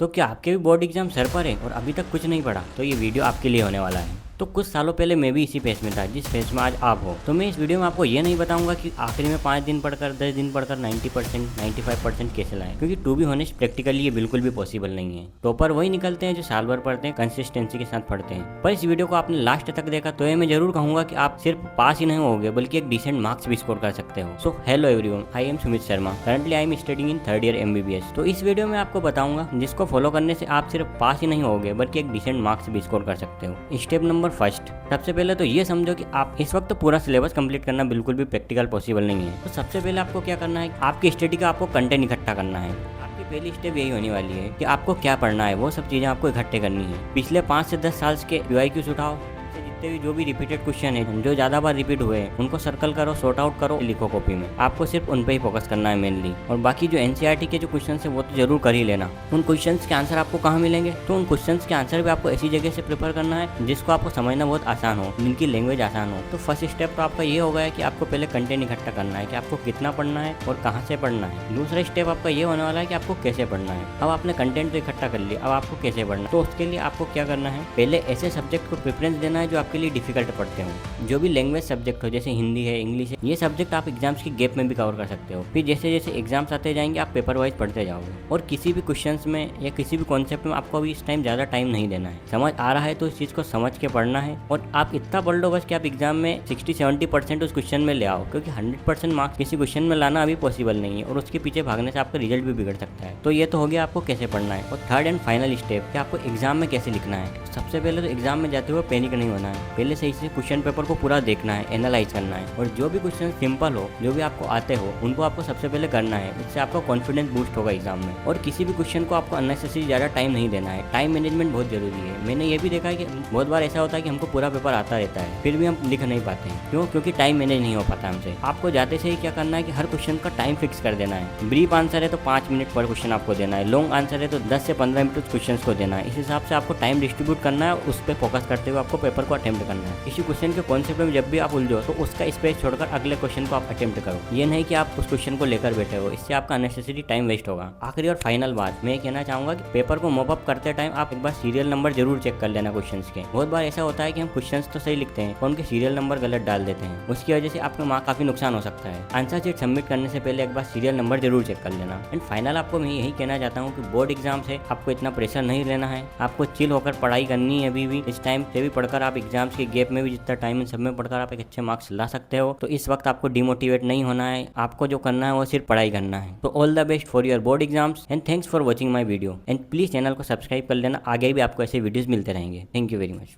तो क्या आपके भी बोर्ड एग्जाम सर पर है और अभी तक कुछ नहीं पढ़ा? तो ये वीडियो आपके लिए होने वाला है। तो कुछ सालों पहले मैं भी इसी फेज में था जिस फेज में आज आप हो। तो मैं इस वीडियो में आपको ये नहीं बताऊंगा कि आखिरी में 5 दिन पढ़कर 10 दिन पढ़कर 90% 95% कैसे लाएं, क्योंकि टू बी ऑनेस्ट प्रैक्टिकली ये बिल्कुल भी पॉसिबल नहीं है। टॉपर वही निकलते हैं जो साल भर पढ़ते हैं, कंसिस्टेंसी के साथ पढ़ते हैं। पर इस वीडियो को आपने लास्ट तक देखा तो ये मैं जरूर कहूंगा कि आप सिर्फ पास ही नहीं होगे बल्कि एक डिसेंट मार्क्स भी स्कोर कर सकते हो। So hello everyone, I am Sumit Sharma. Currently I am studying in 3rd year MBBS। तो इस वीडियो में आपको बताऊंगा जिसको फॉलो करने से आप सिर्फ पास ही नहीं होगे बल्कि एक डिसेंट मार्क्स भी स्कोर कर सकते हो। स्टेप नंबर फर्स्ट, सबसे पहले तो ये समझो कि आप इस वक्त पूरा सिलेबस कंप्लीट करना बिल्कुल भी प्रैक्टिकल पॉसिबल नहीं है। तो सबसे पहले आपको क्या करना है, आपकी स्टडी का आपको कंटेंट इकट्ठा करना है। आपकी पहली स्टेप यही होने वाली है कि आपको क्या पढ़ना है, वो सब चीजें आपको इकट्ठे करनी है। पिछले 5 से 10 साल के UIQs उठाओ, जितने भी जो भी रिपीटेड क्वेश्चन है, जो ज्यादा बार रिपीट हुए हैं, उनको सर्कल करो, सॉर्ट आउट करो, लिखो कॉपी में। आपको सिर्फ उन पे ही फोकस करना है मेनली। और बाकी जो NCERT के जो क्वेश्चन है वो तो जरूर कर ही लेना। उन क्वेश्चन के आंसर आपको कहाँ मिलेंगे, तो उन क्वेश्चन के आंसर भी आपको ऐसी जगह से प्रिपेयर करना है जिसको आपको समझना बहुत आसान हो, जिनकी लैंग्वेज आसान हो। तो फर्स्ट स्टेप तो आपका ये होगा कि आपको पहले कंटेंट इकट्ठा करना है कि आपको कितना पढ़ना है और कहाँ से पढ़ना है। दूसरा स्टेप आपका ये होने वाला है कि आपको कैसे पढ़ना है। अब आपने कंटेंट तो इकट्ठा कर लिया, अब आपको कैसे पढ़ना है। तो उसके लिए आपको क्या करना है, पहले ऐसे सब्जेक्ट को प्रेफरेंस देना है जो आपके लिए डिफिकल्ट पड़ते हो। जो भी लैंग्वेज सब्जेक्ट हो, जैसे हिंदी है, इंग्लिश है, ये सब्जेक्ट आप एग्जाम्स की गैप में भी कवर कर सकते हो। फिर जैसे जैसे एग्जाम्स आते जाएंगे आप पेपर वाइज पढ़ते जाओगे। और किसी भी क्वेश्चंस में या किसी भी कॉन्सेप्ट में आपको अभी इस टाइम ज़्यादा टाइम नहीं देना है। समझ आ रहा है तो इस चीज़ को समझ के पढ़ना है और आप इतना पढ़ लो बस कि आप एग्जाम में 60-70% उस क्वेश्चन में ले आओ, क्योंकि 100% मार्क्स किसी क्वेश्चन में लाना अभी पॉसिबल नहीं है और उसके पीछे भागने से आपका रिजल्ट भी बिगड़ सकता है। तो ये तो हो गया आपको कैसे पढ़ना है। और थर्ड एंड फाइनल स्टेप कि आपको एग्जाम में कैसे लिखना है। सबसे पहले तो एग्जाम में जाते हुए पैनिक नहीं होना है। पहले सही से क्वेश्चन पेपर को पूरा देखना है, एनालाइज करना है और जो भी क्वेश्चन सिंपल हो, जो भी आपको आते हो, उनको आपको सबसे पहले करना है। इससे आपका कॉन्फिडेंस बूस्ट होगा एग्जाम में। और किसी भी क्वेश्चन को आपको अननेसेसरी ज़्यादा टाइम नहीं देना है। टाइम मैनेजमेंट बहुत जरूरी है। मैंने ये भी देखा है कि बहुत बार ऐसा होता है कि हमको पूरा पेपर आता रहता है फिर भी हम लिख नहीं पाते हैं। क्यों? क्योंकि टाइम मैनेज नहीं हो पाता हमसे। आपको जाते से ही क्या करना है कि हर क्वेश्चन का टाइम फिक्स कर देना है। ब्रीफ आंसर है तो 5 मिनट पर क्वेश्चन आपको देना है, लॉन्ग आंसर है तो 10 से 15 मिनट उस क्वेश्चन को देना है। इस हिसाब से आपको टाइम डिस्ट्रीब्यूट करना है, उस पर फोकस करते हुए आपको पेपर को अटेम्प्ट करना है। किसी क्वेश्चन के कॉन्सेप्ट में जब भी आप उलझो तो उसका स्पेस छोड़कर अगले क्वेश्चन को आप अटेम्प्ट करो। ये नहीं कि आप उस क्वेश्चन को लेकर बैठे हो, इससे आपका अननेसेसरी टाइम वेस्ट होगा। आखिरी और फाइनल बात मैं कहना चाहूंगा कि पेपर को मॉप अप करते टाइम आप एक बार सीरियल नंबर जरूर चेक कर लेना क्वेश्चंस के। बहुत बार ऐसा होता है कि हम क्वेश्चंस तो सही लिखते हैं और उनके सीरियल नंबर गलत डाल देते हैं। उसकी वजह से आपका मार्क्स काफी नुकसान हो सकता है। आंसर शीट सबमिट करने से पहले एक बार सीरियल नंबर जरूर चेक कर लेना। एंड फाइनल आपको मैं यही कहना चाहता हूँ कि बोर्ड एग्जाम से आपको इतना प्रेशर नहीं लेना है। आपको चिल होकर पढ़ाई करनी है। अभी भी इस टाइम से भी पढ़कर आप एग्जाम्स के गैप में भी जितना टाइम है सब में पढ़कर आप एक अच्छे मार्क्स ला सकते हो। तो इस वक्त आपको डिमोटिवेट नहीं होना है। आपको जो करना है वो सिर्फ पढ़ाई करना है। तो all the best for your board exams and thanks for watching my video. And please channel को सब्सक्राइब कर लेना, आगे भी आपको ऐसे वीडियोस मिलते रहेंगे। Thank you very much.